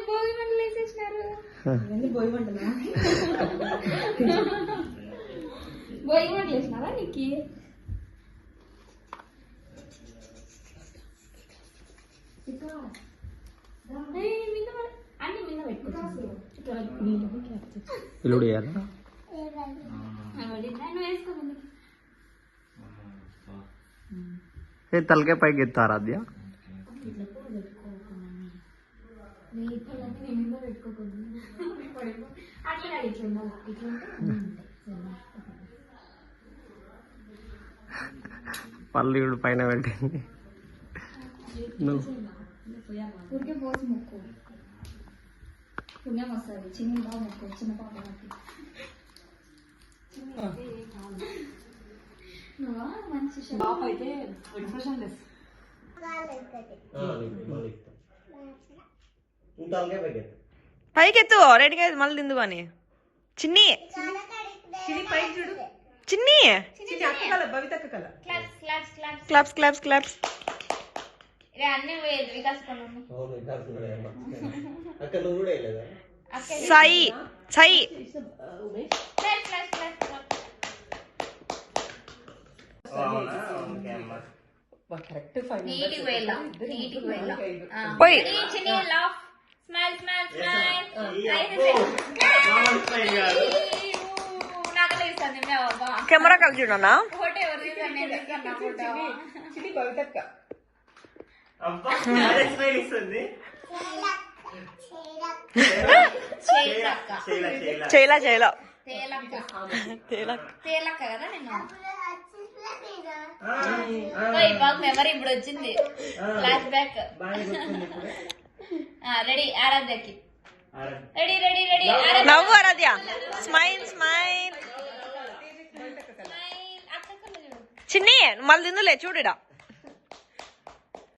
భోగి మంటలు వేసేసినారు. భోగి మంటలు వేసినారా నీకు? అన్ని మీద పెట్టుకోవచ్చు. తలకే పైకి ఎత్తారు అద్య పళ్ళు పైన పెట్టింది. ఊరికే పోసి మొక్కు, పుణ్యం వస్తుంది. చిన్న బాగా మొక్కు, చిన్న పాప మంచి బాబు అయితే ఎక్స్ప్రెషన్ లెస్. పైకెత్తు రెడీగా మళ్ళీ తిందు కానీ. చిన్ని చిన్ని claps claps claps. Sai Sai పోయి కెమెరా కలిసి చూడన్నా. చేయలా చేయలా మెమరీ ఇప్పుడు వచ్చింది. Flashback. రెడీ ఆరాధ్యకి. Ready ready ready. నవ్వు ఆరాధ్య. Smile smile. చిన్ని మళ్ళీ తిందులే చూడుడా.